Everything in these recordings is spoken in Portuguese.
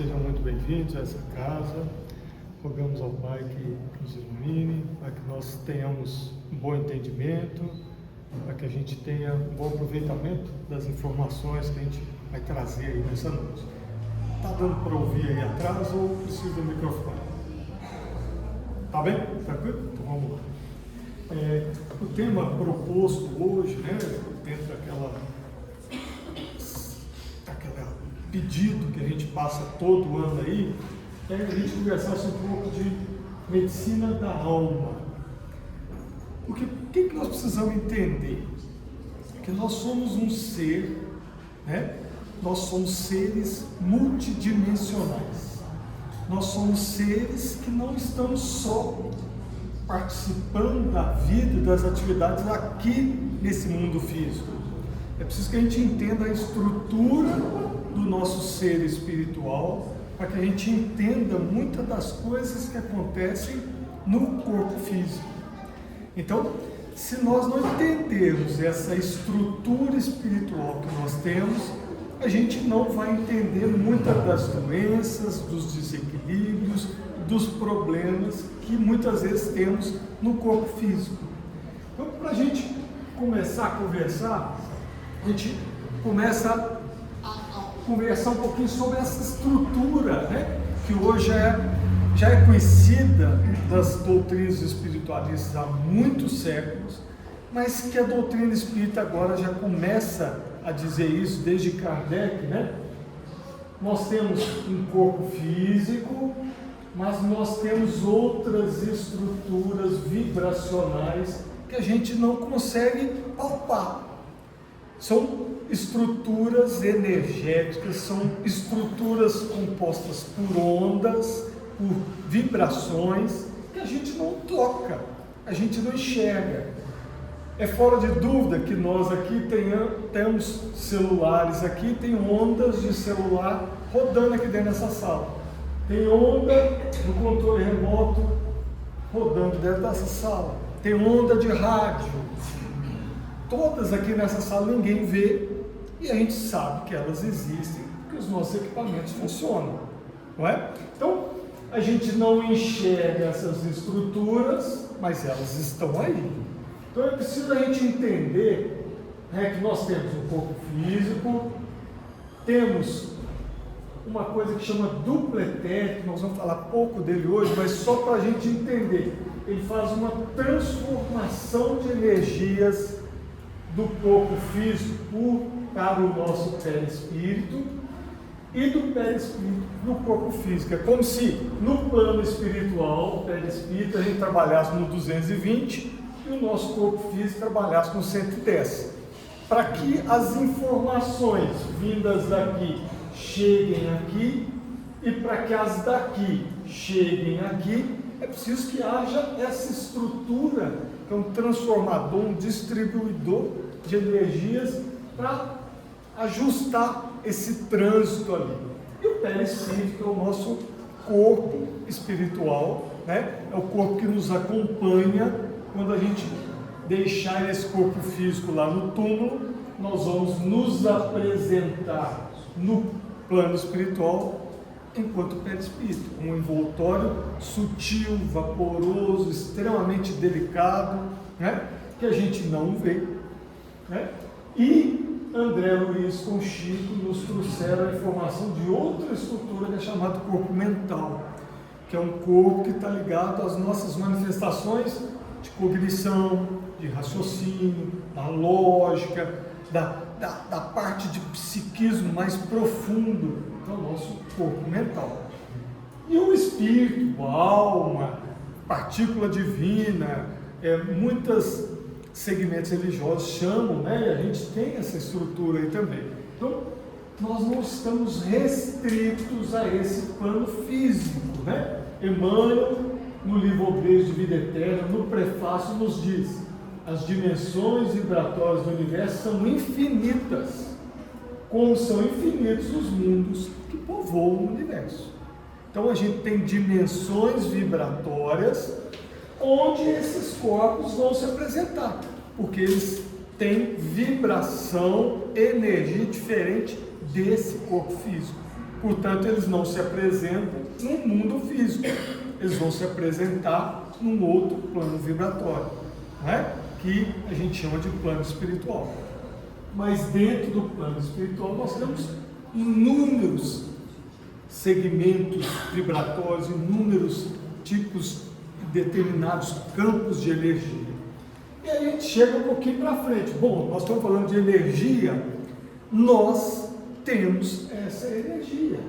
sejam muito bem-vindos a essa casa. Rogamos ao Pai que nos ilumine, para que nós tenhamos um bom entendimento, para que a gente tenha um bom aproveitamento das informações que a gente vai trazer aí nessa noite. Está dando para ouvir aí atrás ou precisa do microfone? Tá bem? Tranquilo? Então vamos lá. O tema proposto hoje, dentro daquela pedido que a gente passa todo ano aí, é que a gente conversasse um pouco de medicina da alma. Porque o que nós precisamos entender? Que nós somos um ser, nós somos seres multidimensionais. Nós somos seres que não estamos só participando da vida e das atividades aqui nesse mundo físico. É preciso que a gente entenda a estrutura do nosso ser espiritual, para que a gente entenda muitas das coisas que acontecem no corpo físico. Então, se nós não entendermos essa estrutura espiritual que nós temos, a gente não vai entender muitas das doenças, dos desequilíbrios, dos problemas que muitas vezes temos no corpo físico. Então, para a gente começar a conversar, a gente começa a conversar um pouquinho sobre essa estrutura, que hoje já é conhecida das doutrinas espiritualistas há muitos séculos, mas que a doutrina espírita agora já começa a dizer isso desde Kardec, Nós temos um corpo físico, mas nós temos outras estruturas vibracionais que a gente não consegue palpar. São estruturas energéticas, são estruturas compostas por ondas, por vibrações, que a gente não toca, a gente não enxerga. É fora de dúvida que nós aqui temos celulares aqui, tem ondas de celular rodando aqui dentro dessa sala. Tem onda do controle remoto rodando dentro dessa sala. Tem onda de rádio. Todas aqui nessa sala ninguém vê e a gente sabe que elas existem, que os nossos equipamentos funcionam, não é? Então, a gente não enxerga essas estruturas, mas elas estão aí. Então, é preciso a gente entender que nós temos um corpo físico, temos uma coisa que chama duplo etérico, nós vamos falar pouco dele hoje, mas só para a gente entender. Ele faz uma transformação de energias do corpo físico para o nosso perispírito e do perispírito no corpo físico. É como se no plano espiritual, perispírito, a gente trabalhasse no 220 e o nosso corpo físico trabalhasse no 110. Para que as informações vindas daqui cheguem aqui e para que as daqui cheguem aqui, é preciso que haja essa estrutura, que é um transformador, um distribuidor de energias para ajustar esse trânsito ali. E o perispírito, que é o nosso corpo espiritual, é o corpo que nos acompanha. Quando a gente deixar esse corpo físico lá no túmulo, nós vamos nos apresentar no plano espiritual enquanto perispírito, um envoltório sutil, vaporoso, extremamente delicado, que a gente não vê. E André Luiz com Chico nos trouxeram a informação de outra estrutura que é chamada corpo mental, que é um corpo que está ligado às nossas manifestações de cognição, de raciocínio, da lógica, da parte de psiquismo mais profundo, que é o nosso corpo mental. E o espírito, a alma, partícula divina, muitos segmentos religiosos chamam, e a gente tem essa estrutura aí também. Então, nós não estamos restritos a esse plano físico, Emmanuel, no livro Obreiros de Vida Eterna, no prefácio, nos diz: as dimensões vibratórias do universo são infinitas, como são infinitos os mundos que povoam o universo. Então a gente tem dimensões vibratórias onde esses corpos vão se apresentar, porque eles têm vibração, energia diferente desse corpo físico. Portanto, eles não se apresentam no mundo físico, eles vão se apresentar num outro plano vibratório, né? Que a gente chama de plano espiritual. Mas dentro do plano espiritual nós temos inúmeros segmentos vibratórios, inúmeros tipos, determinados campos de energia. E aí a gente chega um pouquinho para frente. Bom, nós estamos falando de energia, nós temos essa energia.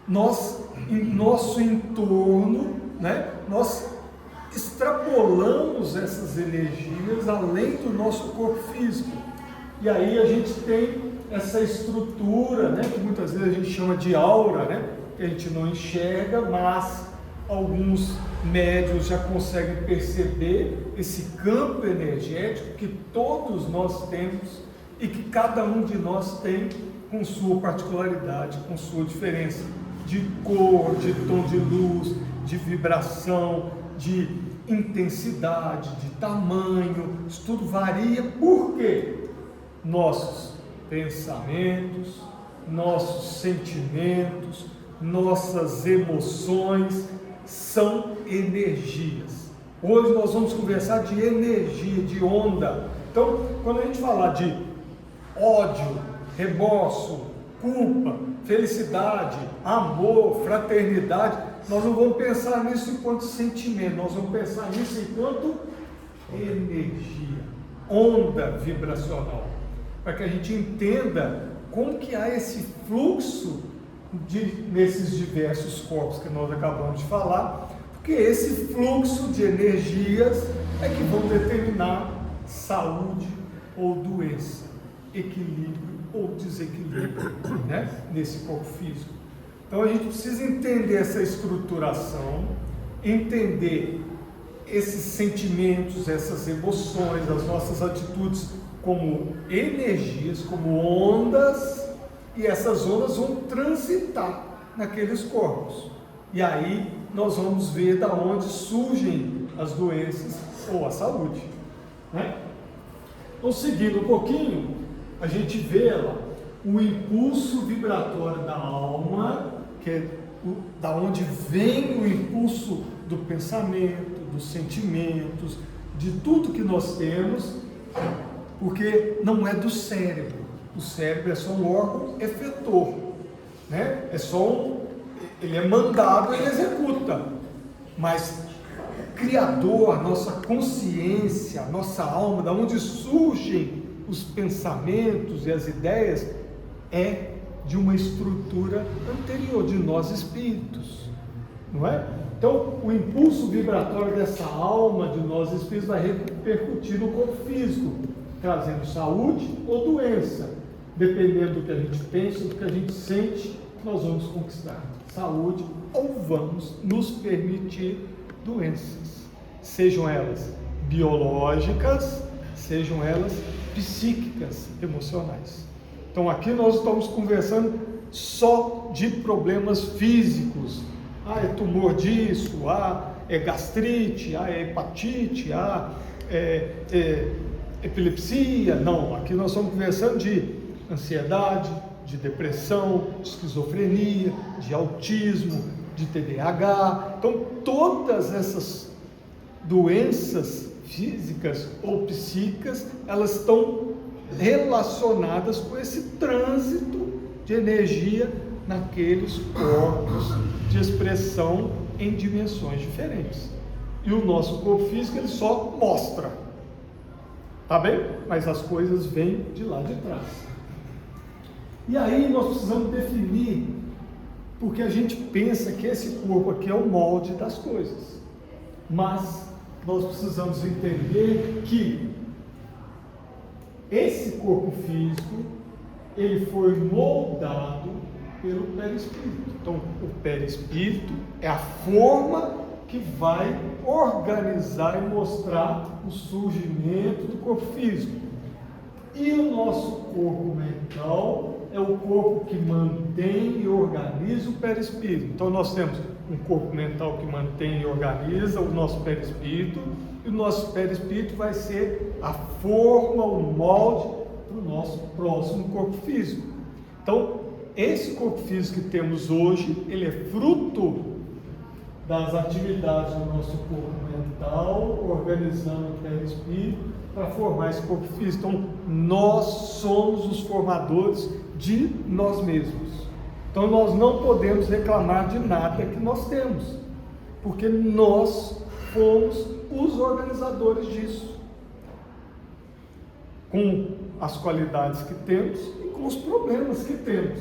Nós, em nosso entorno, né, nós extrapolamos essas energias além do nosso corpo físico. E aí a gente tem essa estrutura, né, que muitas vezes a gente chama de aura, né, que a gente não enxerga, mas alguns médiuns já conseguem perceber esse campo energético que todos nós temos e que cada um de nós tem com sua particularidade, com sua diferença de cor, de tom de luz, de vibração, de intensidade, de tamanho. Isso tudo varia. Por quê? Nossos pensamentos, nossos sentimentos, nossas emoções são energias. Hoje nós vamos conversar de energia, de onda. Então, quando a gente falar de ódio, remorso, culpa, felicidade, amor, fraternidade, nós não vamos pensar nisso enquanto sentimento, nós vamos pensar nisso enquanto energia, onda vibracional, para que a gente entenda como que há esse fluxo nesses diversos corpos que nós acabamos de falar, porque esse fluxo de energias é que vão determinar saúde ou doença, equilíbrio ou desequilíbrio, né, nesse corpo físico. Então a gente precisa entender essa estruturação, entender esses sentimentos, essas emoções, as nossas atitudes como energias, como ondas, e essas ondas vão transitar naqueles corpos. E aí nós vamos ver da onde surgem as doenças ou a saúde, né? Então, seguindo um pouquinho, a gente vê lá o impulso vibratório da alma, que é da onde vem o impulso do pensamento, dos sentimentos, de tudo que nós temos, porque não é do cérebro. O cérebro é só um órgão efetor, né? Ele é mandado, ele executa, mas o Criador, a nossa consciência, a nossa alma, da onde surgem os pensamentos e as ideias, é de uma estrutura anterior de nós espíritos, não é? Então, o impulso vibratório dessa alma de nós espíritos vai repercutir no corpo físico, trazendo saúde ou doença. Dependendo do que a gente pensa, do que a gente sente, nós vamos conquistar saúde ou vamos nos permitir doenças, sejam elas biológicas, sejam elas psíquicas, emocionais. Então aqui nós estamos conversando só de problemas físicos. É tumor disso, é gastrite, é hepatite, é epilepsia. Não, aqui nós estamos conversando de ansiedade, de depressão, de esquizofrenia, de autismo, de TDAH. Então todas essas doenças físicas ou psíquicas, elas estão relacionadas com esse trânsito de energia naqueles corpos de expressão em dimensões diferentes. E o nosso corpo físico, ele só mostra, tá bem? Mas as coisas vêm de lá de trás. E aí nós precisamos definir, porque a gente pensa que esse corpo aqui é o molde das coisas, mas nós precisamos entender que esse corpo físico, ele foi moldado pelo perispírito. Então, o perispírito é a forma que vai organizar e mostrar o surgimento do corpo físico. E o nosso corpo mental é o corpo que mantém e organiza o perispírito. Então nós temos um corpo mental que mantém e organiza o nosso perispírito, e o nosso perispírito vai ser a forma, o molde para o nosso próximo corpo físico. Então, esse corpo físico que temos hoje, ele é fruto das atividades do nosso corpo mental, organizando o perispírito para formar esse corpo físico. Então, nós somos os formadores de nós mesmos. Então, nós não podemos reclamar de nada que nós temos, porque nós fomos os organizadores disso, com as qualidades que temos e com os problemas que temos.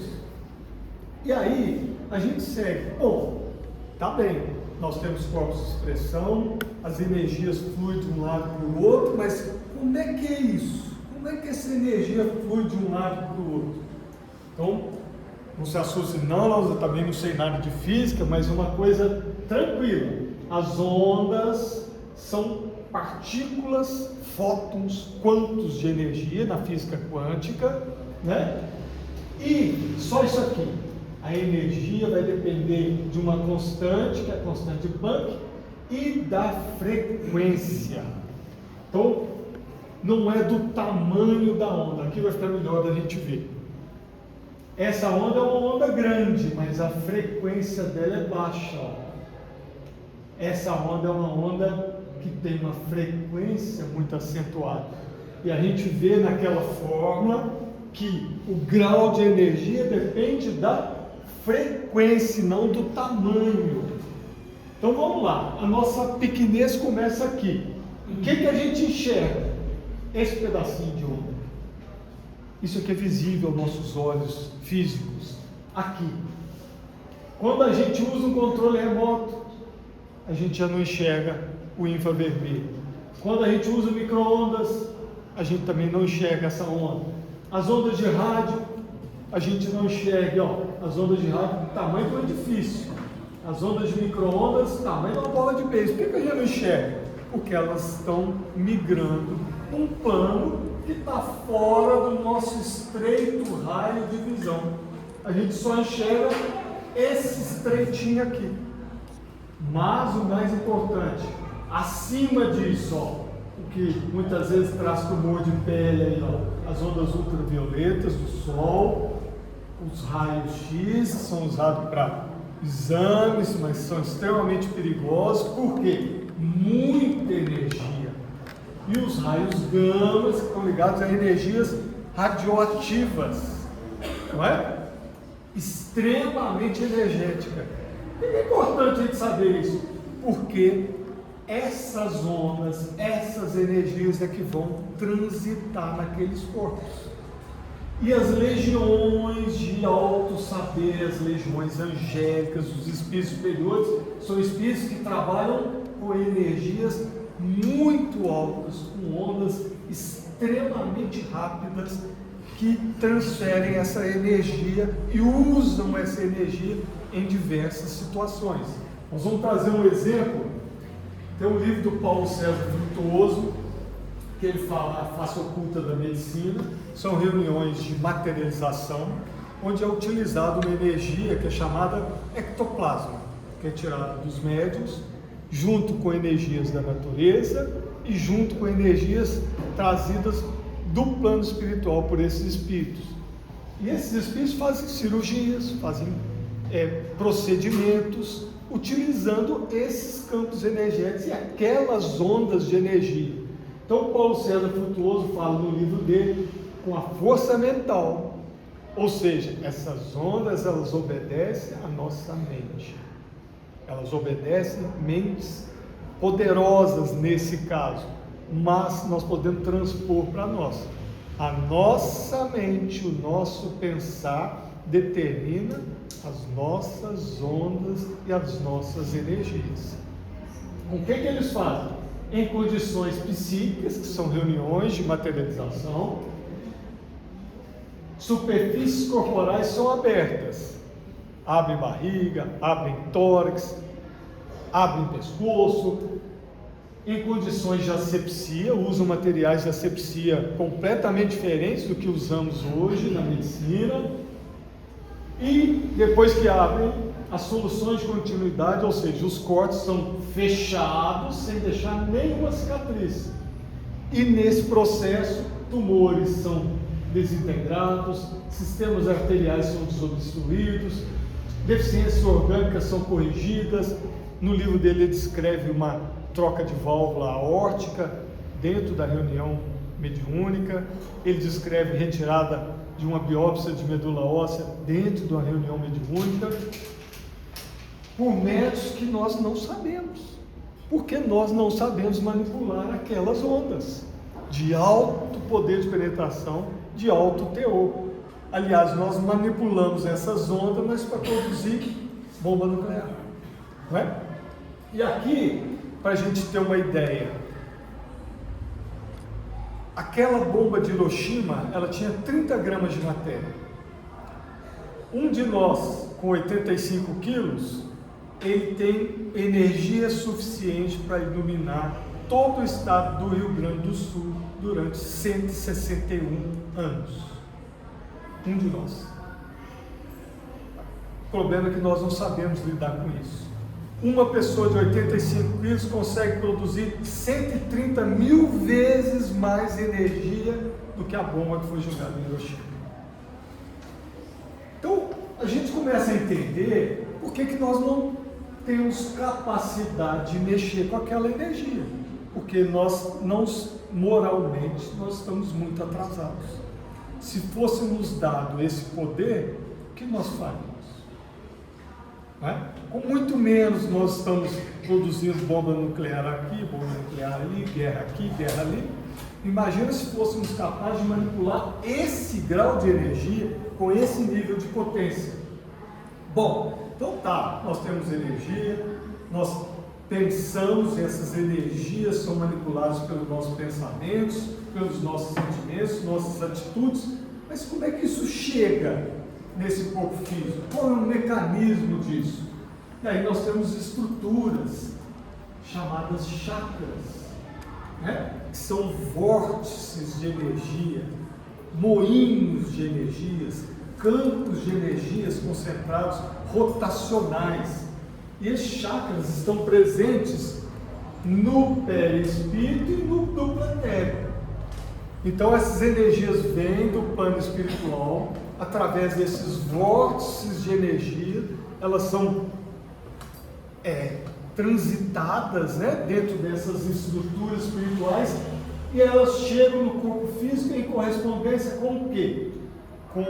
E aí, a gente segue. Bom, tá bem, nós temos corpos de expressão, as energias fluem de um lado para o outro, mas como é que é isso? Como é que essa energia flui de um lado para o outro? Então, não se assuste não, eu também não sei nada de física, mas uma coisa tranquila, as ondas são partículas, fótons, quantos de energia na física quântica, né? E só isso aqui, a energia vai depender de uma constante, que é a constante de Planck, e da frequência. Então, não é do tamanho da onda, aqui vai ficar melhor da gente ver. Essa onda é uma onda grande, mas a frequência dela é baixa. Essa onda é uma onda que tem uma frequência muito acentuada. E a gente vê naquela forma que o grau de energia depende da frequência, não do tamanho. Então vamos lá, a nossa pequenez começa aqui. O que a gente enxerga? Esse pedacinho de onda. Isso aqui é visível aos nossos olhos físicos, aqui. Quando a gente usa um controle remoto, a gente já não enxerga o infravermelho. Quando a gente usa micro-ondas, a gente também não enxerga essa onda. As ondas de rádio, a gente não enxerga, ó, as ondas de rádio do tamanho do edifício. As ondas de micro-ondas, tamanho de uma bola de beisebol. Por que a gente não enxerga? Porque elas estão migrando um plano que está fora do nosso estreito raio de visão. A gente só enxerga esse estreitinho aqui. Mas o mais importante, acima disso, ó, o que muitas vezes traz tumor de pele aí, ó, as ondas ultravioletas do sol, os raios X são usados para exames, mas são extremamente perigosos. Por quê? Muita energia. E os raios gama que estão ligados a energias radioativas, não é? Extremamente energética. E é importante a gente saber isso, porque essas ondas, essas energias é que vão transitar naqueles corpos. E as legiões de alto saber, as legiões angélicas, os espíritos superiores, são espíritos que trabalham com energias muito altas, com ondas extremamente rápidas, que transferem essa energia e usam essa energia em diversas situações. Nós vamos trazer um exemplo. Tem um livro do Paulo César Frutuoso, que ele fala a face oculta da medicina. São reuniões de materialização, onde é utilizada uma energia que é chamada ectoplasma, que é tirada dos médiuns, junto com energias da natureza e junto com energias trazidas do plano espiritual por esses espíritos. E esses espíritos fazem cirurgias, fazem procedimentos, utilizando esses campos energéticos e aquelas ondas de energia. Então Paulo César Frutuoso fala no livro dele com a força mental, ou seja, essas ondas elas obedecem à nossa mente, elas obedecem mentes poderosas nesse caso, mas nós podemos transpor para nós. A nossa mente, o nosso pensar determina as nossas ondas e as nossas energias. O que eles fazem? Em condições psíquicas, que são reuniões de materialização, superfícies corporais são abertas, abrem barriga, abrem tórax, abrem pescoço. Em condições de asepsia, usam materiais de asepsia completamente diferentes do que usamos hoje na medicina. E depois que abrem, as soluções de continuidade, ou seja, os cortes são fechados sem deixar nenhuma cicatriz. E nesse processo, tumores são desintegrados, sistemas arteriais são desobstruídos, deficiências orgânicas são corrigidas. No livro dele ele descreve uma troca de válvula aórtica dentro da reunião mediúnica, ele descreve retirada de uma biópsia de medula óssea dentro de uma reunião mediúnica, por métodos que nós não sabemos, porque nós não sabemos manipular aquelas ondas de alto poder de penetração, de alto teor. Aliás, nós manipulamos essas ondas, mas para produzir bomba nuclear, não é? E aqui, para a gente ter uma ideia, aquela bomba de Hiroshima, ela tinha 30 gramas de matéria. Um de nós, com 85 quilos, ele tem energia suficiente para iluminar todo o estado do Rio Grande do Sul durante 161 anos. Um de nós. O problema é que nós não sabemos lidar com isso. Uma pessoa de 85 quilos consegue produzir 130 mil vezes mais energia do que a bomba que foi jogada em Hiroshima. Então, a gente começa a entender por que nós não temos capacidade de mexer com aquela energia. Porque moralmente, nós estamos muito atrasados. Se fôssemos dado esse poder, o que nós faríamos? Não é? Com muito menos nós estamos produzindo bomba nuclear aqui, bomba nuclear ali, guerra aqui, guerra ali. Imagina se fôssemos capazes de manipular esse grau de energia com esse nível de potência. Bom, então tá, nós temos energia, nós pensamos, essas energias são manipuladas pelos nossos pensamentos, pelos nossos sentimentos, nossas atitudes, mas como é que isso chega nesse corpo físico? Qual é o mecanismo disso? E aí nós temos estruturas chamadas chakras, né? Que são vórtices de energia, moinhos de energias, campos de energias concentrados, rotacionais. E esses chakras estão presentes no perispírito e no planeta. Então essas energias vêm do plano espiritual, através desses vórtices de energia, elas são transitadas, né, dentro dessas estruturas espirituais, e elas chegam no corpo físico em correspondência com o quê? Com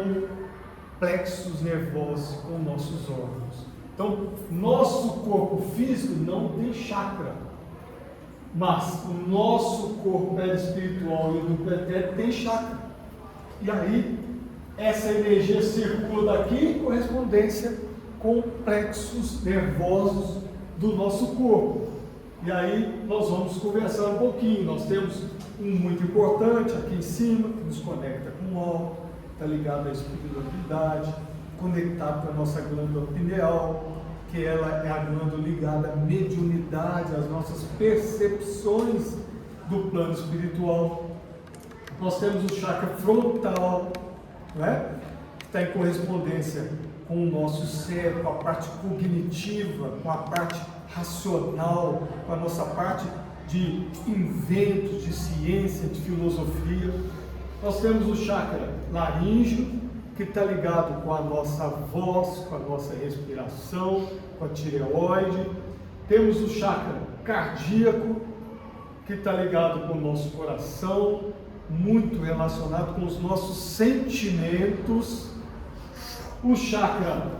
plexos nervosos, com nossos órgãos. Então, nosso corpo físico não tem chakra, mas o nosso corpo perispiritual e o do planeta tem chakra. E aí, essa energia circula daqui em correspondência com plexos nervosos do nosso corpo. E aí, nós vamos conversar um pouquinho. Nós temos um muito importante aqui em cima, que nos conecta com o alto, está ligado à espiritualidade, conectado com a nossa glândula pineal, que ela é a glândula ligada à mediunidade, às nossas percepções do plano espiritual. Nós temos o chakra frontal, né? Que está em correspondência com o nosso cérebro, com a parte cognitiva, com a parte racional, com a nossa parte de inventos, de ciência, de filosofia. Nós temos o chakra laríngeo, que está ligado com a nossa voz, com a nossa respiração, com a tireoide. Temos o chakra cardíaco, que está ligado com o nosso coração, muito relacionado com os nossos sentimentos. O chakra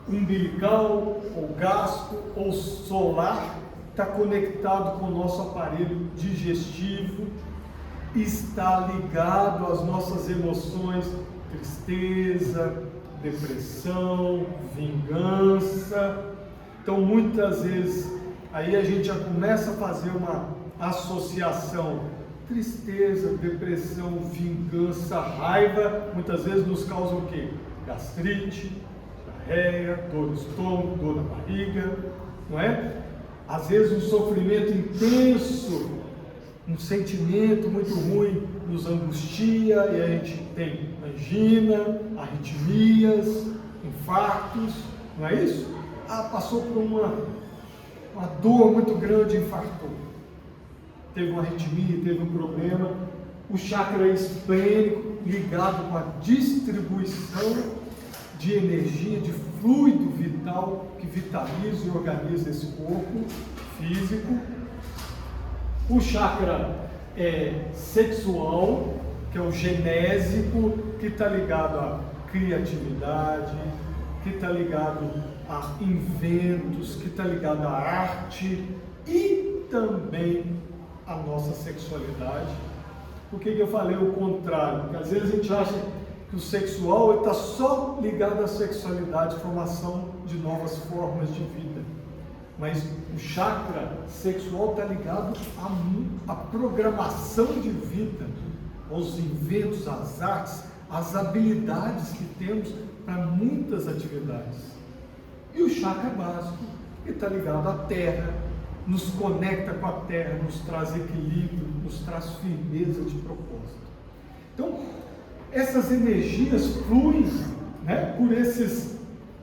umbilical, ou gástrico, ou solar, está conectado com o nosso aparelho digestivo, está ligado às nossas emoções, tristeza, depressão, vingança. Então, muitas vezes, aí a gente já começa a fazer uma associação. Tristeza, depressão, vingança, raiva, muitas vezes nos causam o quê? Gastrite, diarreia, dor no estômago, dor na barriga, não é? Às vezes um sofrimento intenso, um sentimento muito ruim nos angustia e a gente tem angina, arritmias, infartos, não é isso? Passou por uma dor muito grande, infartou. Teve uma arritmia, teve um problema, o chakra esplênico, ligado com a distribuição de energia, de fluido vital que vitaliza e organiza esse corpo físico. O chakra sexual, que é o genésico, que está ligado à criatividade, que está ligado a inventos, que está ligado à arte e também à nossa sexualidade. Por que eu falei o contrário? Porque às vezes a gente acha que o sexual está só ligado à sexualidade, formação de novas formas de vida. Mas o chakra sexual está ligado à programação de vida, aos inventos, às artes, às habilidades que temos para muitas atividades. E o chakra básico está ligado à terra, nos conecta com a terra, nos traz equilíbrio, nos traz firmeza de propósito. Então, essas energias fluem, né, por esses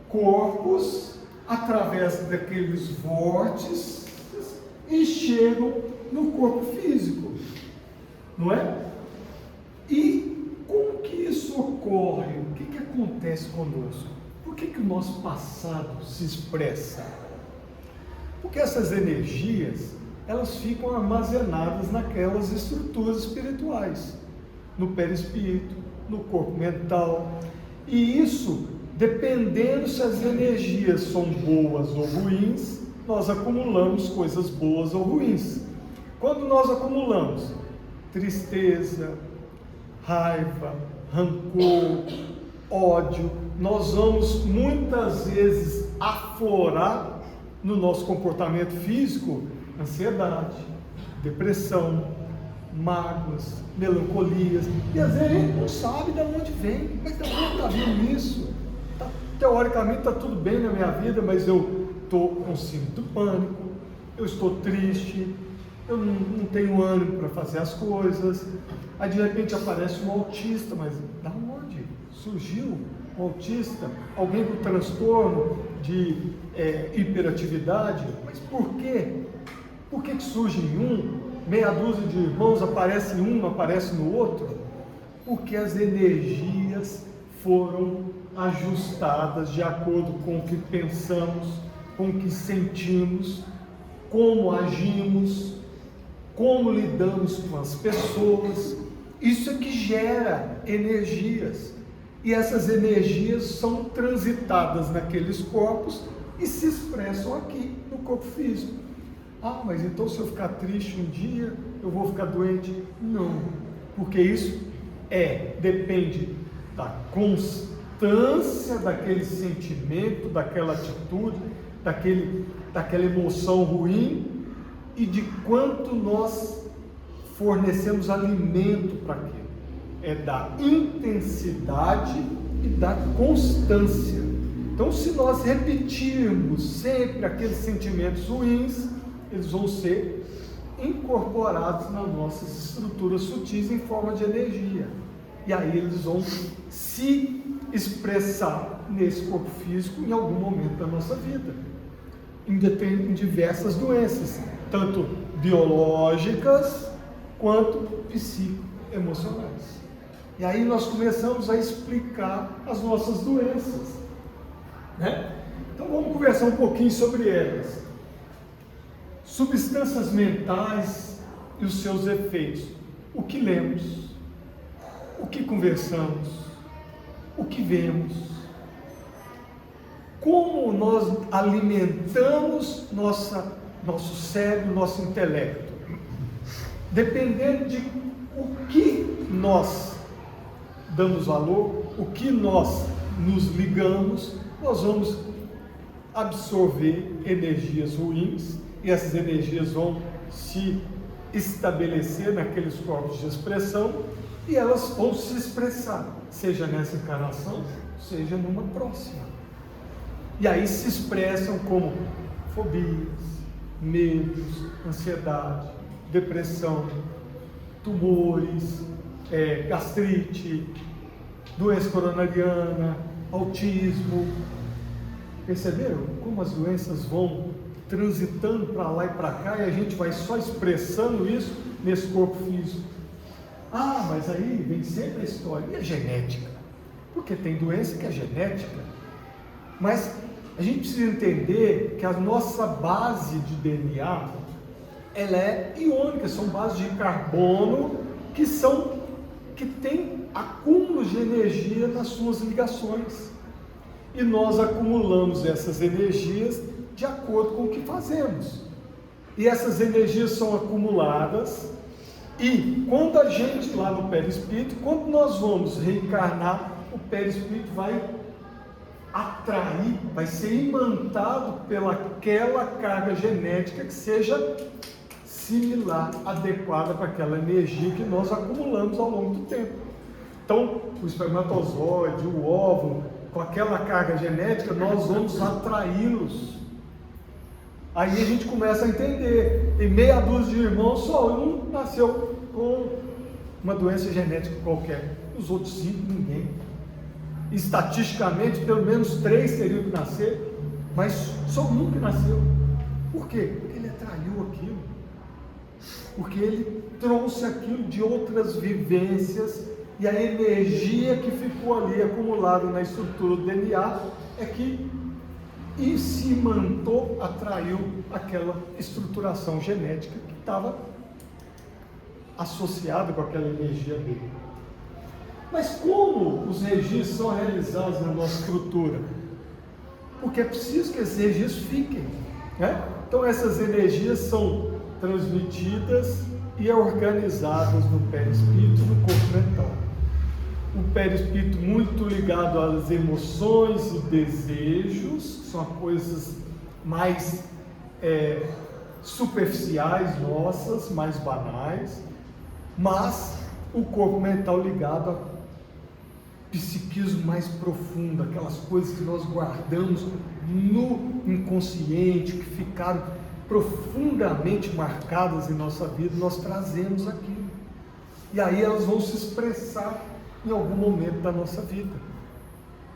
corpos, através daqueles vórtices e chegam no corpo físico, não é? E como que isso ocorre? O que acontece conosco? Por que o nosso passado se expressa? Porque essas energias, elas ficam armazenadas naquelas estruturas espirituais, no perispírito, no corpo mental, e isso, dependendo se as energias são boas ou ruins, nós acumulamos coisas boas ou ruins. Quando nós acumulamos tristeza, raiva, rancor, ódio, nós vamos muitas vezes aflorar no nosso comportamento físico ansiedade, depressão, mágoas, melancolias, e às vezes a gente não sabe de onde vem, mas de onde está vindo isso? Teoricamente está tudo bem na minha vida, mas eu estou com síndrome do pânico, eu estou triste, eu não tenho ânimo para fazer as coisas. Aí de repente aparece um autista, mas da onde surgiu um autista? Alguém com transtorno de hiperatividade? Mas por quê? Por que surge em um, meia dúzia de irmãos aparece em um, não aparece no outro? Porque as energias foram ajustadas de acordo com o que pensamos, com o que sentimos, como agimos, como lidamos com as pessoas. Isso é que gera energias, e essas energias são transitadas naqueles corpos e se expressam aqui no corpo físico. Ah, mas então se eu ficar triste um dia, eu vou ficar doente? Não, porque isso depende da constância daquele sentimento, daquela atitude, daquela emoção ruim, e de quanto nós fornecemos alimento para aquilo. É da intensidade e da constância. Então, se nós repetirmos sempre aqueles sentimentos ruins, eles vão ser incorporados nas nossas estruturas sutis em forma de energia. E aí eles vão se expressar nesse corpo físico em algum momento da nossa vida, em diversas doenças, tanto biológicas quanto psicoemocionais. E aí nós começamos a explicar as nossas doenças, né? Então vamos conversar um pouquinho sobre elas. Substâncias mentais e os seus efeitos. O que lemos, o que conversamos, o que vemos, como nós alimentamos nosso cérebro, nosso intelecto. Dependendo de o que nós damos valor, o que nós nos ligamos, nós vamos absorver energias ruins, e essas energias vão se estabelecer naqueles corpos de expressão, e elas vão se expressar, seja nessa encarnação, seja numa próxima. E aí se expressam como fobias, medos, ansiedade, depressão, tumores, gastrite, doença coronariana, autismo. Perceberam como as doenças vão transitando para lá e para cá, e a gente vai só expressando isso nesse corpo físico? Ah, mas aí vem sempre a história, e a genética? Porque tem doença que é genética. Mas a gente precisa entender que a nossa base de DNA, ela é iônica, são bases de carbono que tem acúmulos de energia nas suas ligações. E nós acumulamos essas energias de acordo com o que fazemos. E essas energias são acumuladas, e quando a gente, lá no perispírito, quando nós vamos reencarnar, o perispírito vai atrair, vai ser imantado pelaquela carga genética que seja similar, adequada para aquela energia que nós acumulamos ao longo do tempo. Então, o espermatozoide, o óvulo, com aquela carga genética, nós vamos atraí-los. Aí a gente começa a entender, tem meia dúzia de irmãos, só um nasceu com uma doença genética qualquer, os outros 5, ninguém. Estatisticamente, pelo menos 3 teriam que nascer, mas só um que nasceu. Por quê? Porque ele atraiu aquilo, porque ele trouxe aquilo de outras vivências, e a energia que ficou ali acumulada na estrutura do DNA é que e se imantou, atraiu aquela estruturação genética que estava associada com aquela energia dele. Mas como os registros são realizados na nossa estrutura? Porque é preciso que esses registros fiquem, né? Então essas energias são transmitidas e organizadas no perispírito e no corpo mental. O perispírito muito ligado às emoções e desejos, que são coisas mais superficiais nossas, mais banais, mas o corpo mental ligado a psiquismo mais profundo, aquelas coisas que nós guardamos no inconsciente, que ficaram profundamente marcadas em nossa vida, nós trazemos aquilo. E aí elas vão se expressar em algum momento da nossa vida,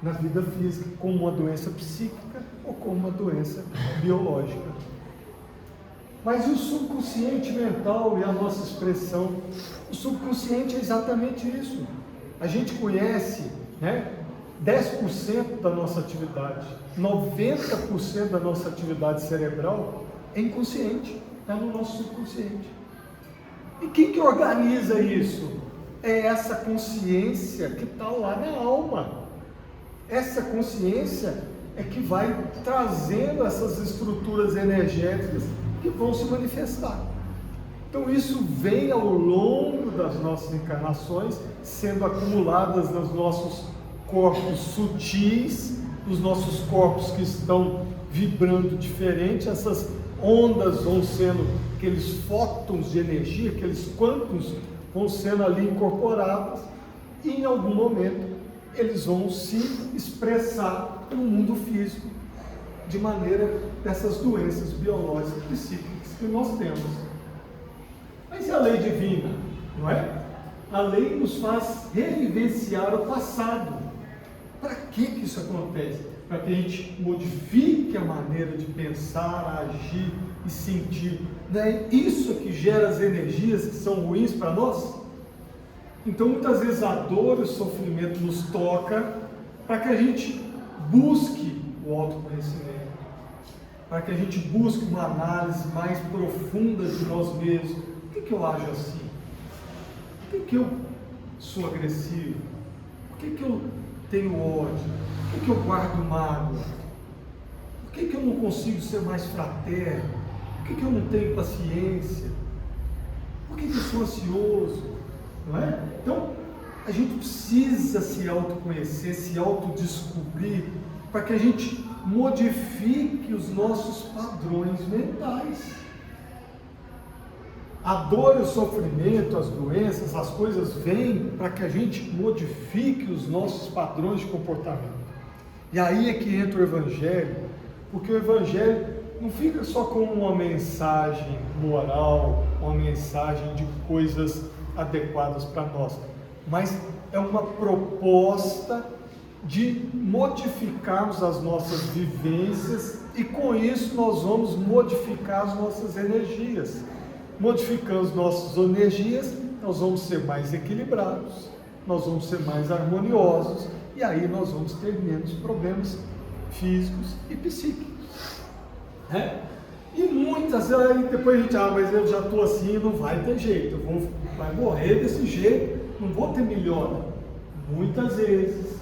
na vida física, como uma doença psíquica ou como uma doença biológica. Mas e o subconsciente mental e a nossa expressão? O subconsciente é exatamente isso. A gente conhece, né, 10% da nossa atividade, 90% da nossa atividade cerebral é inconsciente, é no nosso subconsciente. E quem que organiza isso? É essa consciência que está lá na alma. Essa consciência é que vai trazendo essas estruturas energéticas que vão se manifestar. Então isso vem ao longo das nossas encarnações, sendo acumuladas nos nossos corpos sutis, nos nossos corpos que estão vibrando diferente. Essas ondas vão sendo, aqueles fótons de energia, aqueles quântos vão sendo ali incorporados, e em algum momento eles vão se expressar no mundo físico, de maneira dessas doenças biológicas psíquicas que nós temos. Mas e a lei divina, não é? A lei nos faz revivenciar o passado. Para que isso acontece? Para que a gente modifique a maneira de pensar, agir e sentir. Não é isso que gera as energias que são ruins para nós? Então muitas vezes a dor e o sofrimento nos toca para que a gente busque o autoconhecimento, para que a gente busque uma análise mais profunda de nós mesmos. Por que eu ajo assim? Por que eu sou agressivo? Por que eu tenho ódio? Por que eu guardo mágoa? Por que eu não consigo ser mais fraterno? Por que eu não tenho paciência? Por que eu sou ansioso? Não é? Então, a gente precisa se autoconhecer, se autodescobrir, para que a gente modifique os nossos padrões mentais. A dor e o sofrimento, as doenças, as coisas vêm para que a gente modifique os nossos padrões de comportamento. E aí é que entra o Evangelho, porque o Evangelho não fica só como uma mensagem moral, uma mensagem de coisas adequadas para nós, mas é uma proposta de modificarmos as nossas vivências, e com isso nós vamos modificar as nossas energias. Modificando as nossas energias, nós vamos ser mais equilibrados, nós vamos ser mais harmoniosos, e aí nós vamos ter menos problemas físicos e psíquicos. Né? E muitas, aí depois a gente, mas eu já estou assim, não vai ter jeito, vai morrer desse jeito, não vou ter melhora. Muitas vezes,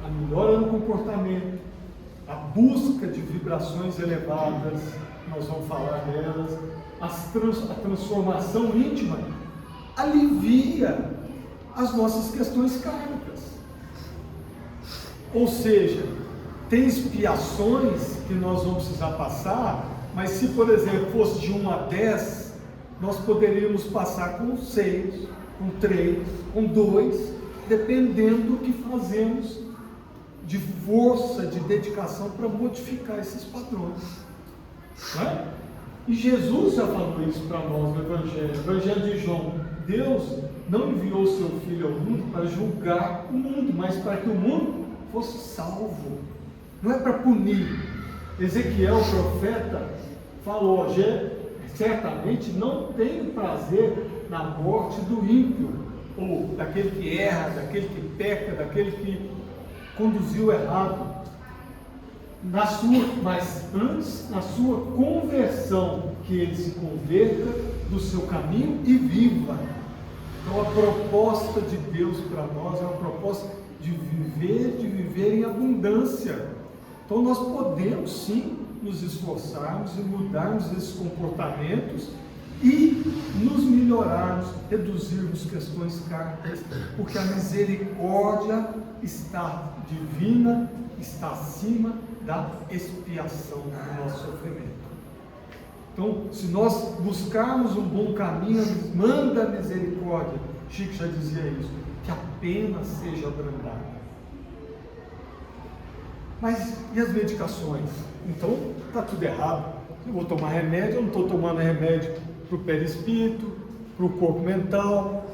a melhora no comportamento, a busca de vibrações elevadas, nós vamos falar delas, a transformação íntima, alivia as nossas questões kármicas. Ou seja, tem expiações que nós vamos precisar passar, mas se, por exemplo, fosse de 1 a 10, nós poderíamos passar com 6, com 3, com 2, dependendo do que fazemos de força, de dedicação para modificar esses padrões. Não é? E Jesus já falou isso para nós no Evangelho de João. Deus não enviou o seu Filho ao mundo para julgar o mundo, mas para que o mundo fosse salvo. Não é para punir. Ezequiel, o profeta, falou: certamente não tenho prazer na morte do ímpio, ou daquele que erra, daquele que peca, daquele que conduziu errado, mas antes na sua conversão, que ele se converta do seu caminho e viva. Então a proposta de Deus para nós é uma proposta de viver em abundância. Então nós podemos sim nos esforçarmos e mudarmos esses comportamentos e nos melhorarmos, reduzirmos questões kármicas, porque a misericórdia está divina, está acima da expiação do nosso sofrimento. Então, se nós buscarmos um bom caminho, manda a misericórdia, Chico já dizia isso, que a pena seja abrandada. Mas e as medicações? Então, está tudo errado. Eu vou tomar remédio, eu não estou tomando remédio para o perispírito, para o corpo mental,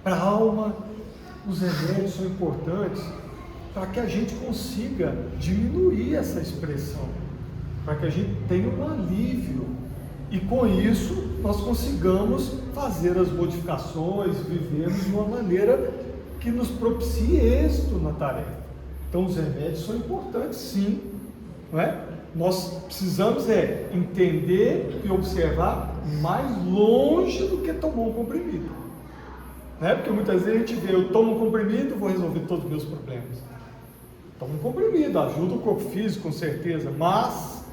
para a alma. Os remédios são importantes para que a gente consiga diminuir essa expressão, para que a gente tenha um alívio e com isso nós consigamos fazer as modificações, vivermos de uma maneira que nos propicie êxito na tarefa. Então os remédios são importantes sim, não é? Nós precisamos entender e observar mais longe do que tomar um comprimido, não é? Porque muitas vezes a gente vê, eu tomo um comprimido e vou resolver todos os meus problemas. Tomo um comprimido, ajuda o corpo físico com certeza, mas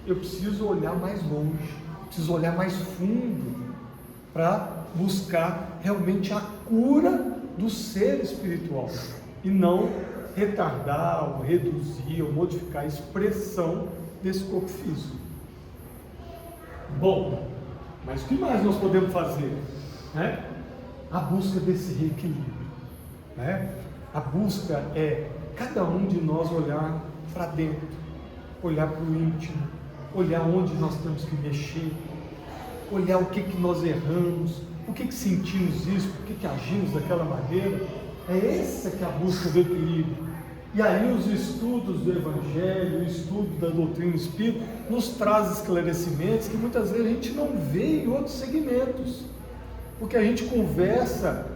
eu preciso olhar mais longe, preciso olhar mais fundo para buscar realmente a cura do ser espiritual e não retardar, ou reduzir, ou modificar a expressão desse corpo físico. Bom, mas o que mais nós podemos fazer? Né? A busca desse reequilíbrio. Né? A busca é cada um de nós olhar para dentro, olhar para o íntimo, olhar onde nós temos que mexer, olhar o que nós erramos, por que sentimos isso, por que agimos daquela maneira. É essa que é a busca do equilíbrio. E aí os estudos do Evangelho, o estudo da doutrina espírita, nos traz esclarecimentos que muitas vezes a gente não vê em outros segmentos, porque a gente conversa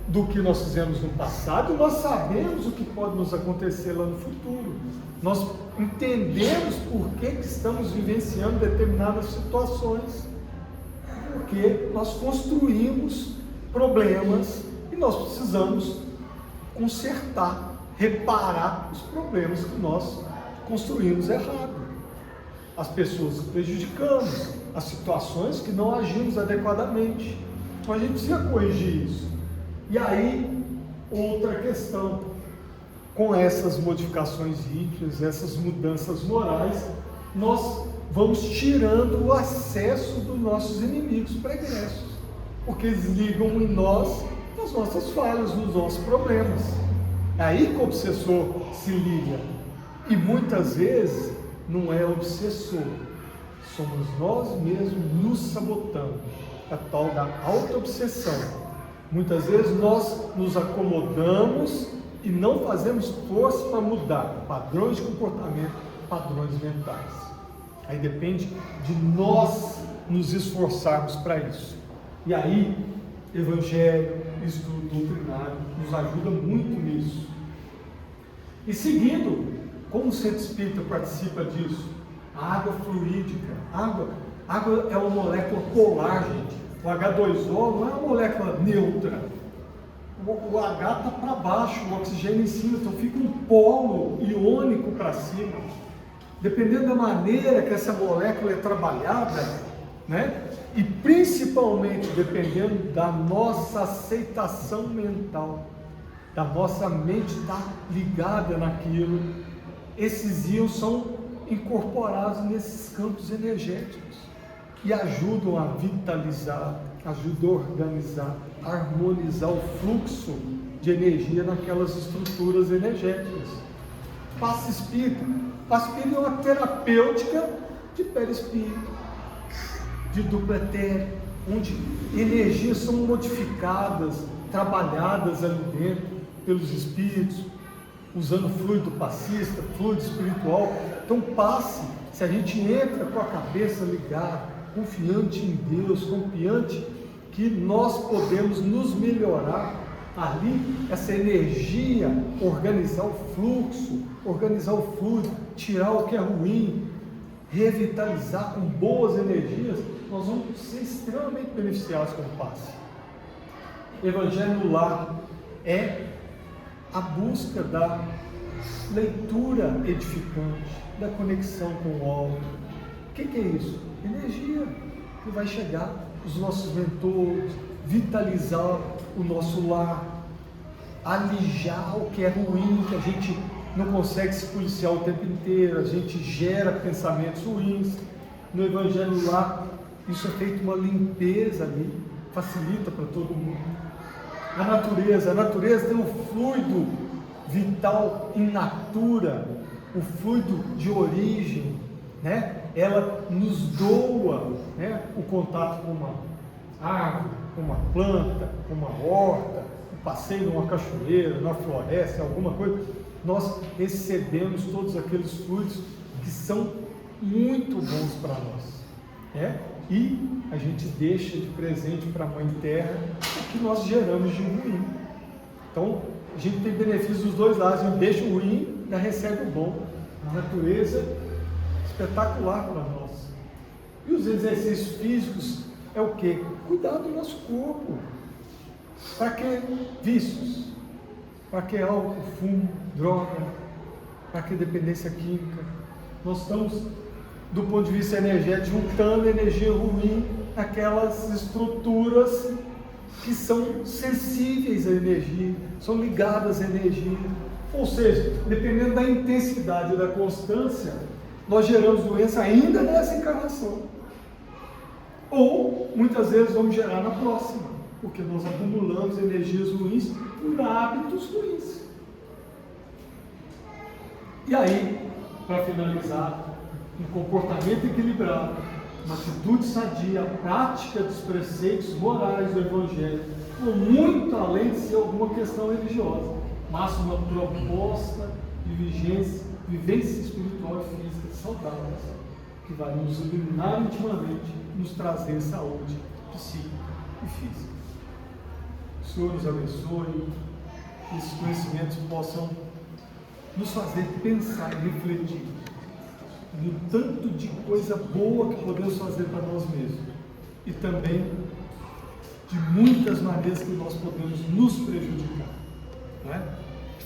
do que nós fizemos no passado, e nós sabemos o que pode nos acontecer lá no futuro. Nós entendemos por que estamos vivenciando determinadas situações, porque nós construímos problemas e nós precisamos consertar, reparar os problemas que nós construímos errado. As pessoas que prejudicamos, as situações que não agimos adequadamente. Então a gente precisa corrigir isso. E aí, outra questão, com essas modificações íntimas, essas mudanças morais, nós vamos tirando o acesso dos nossos inimigos pregressos, porque eles ligam em nós as nossas falhas, nos nossos problemas. É aí que o obsessor se liga. E muitas vezes não é obsessor, somos nós mesmos nos sabotando. A tal da auto-obsessão. Muitas vezes nós nos acomodamos e não fazemos força para mudar padrões de comportamento, padrões mentais. Aí depende de nós nos esforçarmos para isso. E aí, evangelho, estudo doutrinário, nos ajuda muito nisso. E seguindo, como o centro espírita participa disso? A água fluídica. Água é uma molécula polar, gente. O H2O não é uma molécula neutra. O H está para baixo, o oxigênio em cima, então fica um polo iônico para cima. Dependendo da maneira que essa molécula é trabalhada, né? E principalmente dependendo da nossa aceitação mental, da nossa mente estar ligada naquilo, esses íons são incorporados nesses campos energéticos e ajudam a vitalizar, ajudam a organizar, a harmonizar o fluxo de energia naquelas estruturas energéticas. Passe espírita. Passe espírita é uma terapêutica de perispírito, de duplo etéreo, onde energias são modificadas, trabalhadas ali dentro pelos espíritos, usando fluido passista, fluido espiritual. Então passe, se a gente entra com a cabeça ligada, confiante em Deus, confiante que nós podemos nos melhorar ali, essa energia, organizar o fluxo, organizar o fluido, tirar o que é ruim, revitalizar com boas energias, nós vamos ser extremamente beneficiados com o passe. Evangelho no lar é a busca da leitura edificante, da conexão com o alto. O que é isso? Energia que vai chegar, os nossos mentores, vitalizar o nosso lar, alijar o que é ruim, que a gente não consegue se policiar o tempo inteiro, a gente gera pensamentos ruins. No Evangelho no lar, isso é feito uma limpeza ali, facilita para todo mundo. A natureza tem um fluido vital in natura, o fluido de origem, né? Ela nos doa, né, o contato com uma árvore, com uma planta, com uma horta, um passeio numa cachoeira, numa floresta, alguma coisa. Nós recebemos todos aqueles fluidos que são muito bons para nós, né? E a gente deixa de presente para a Mãe Terra o que nós geramos de ruim. Então, a gente tem benefícios dos dois lados, a gente deixa o ruim e recebe o bom. A natureza espetacular para nós. E os exercícios físicos é o quê? Cuidar do nosso corpo. Para que vícios? Para que álcool, fumo, droga? Para que dependência química? Nós estamos, do ponto de vista energético, juntando energia ruim naquelas estruturas que são sensíveis à energia, são ligadas à energia. Ou seja, dependendo da intensidade e da constância, nós geramos doença ainda nessa encarnação. Ou, muitas vezes, vamos gerar na próxima, porque nós acumulamos energias ruins por hábitos ruins. E aí, para finalizar, um comportamento equilibrado, uma atitude sadia, a prática dos preceitos morais do Evangelho, vão muito além de ser alguma questão religiosa, mas uma proposta de vivência espiritual e física saudáveis, que vai nos iluminar intimamente, nos trazer saúde psíquica e física. O Senhor nos abençoe, que esses conhecimentos possam nos fazer pensar e refletir no tanto de coisa boa que podemos fazer para nós mesmos e também de muitas maneiras que nós podemos nos prejudicar, não é?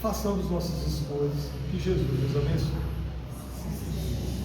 Façamos nossas escolhas, que Jesus nos abençoe.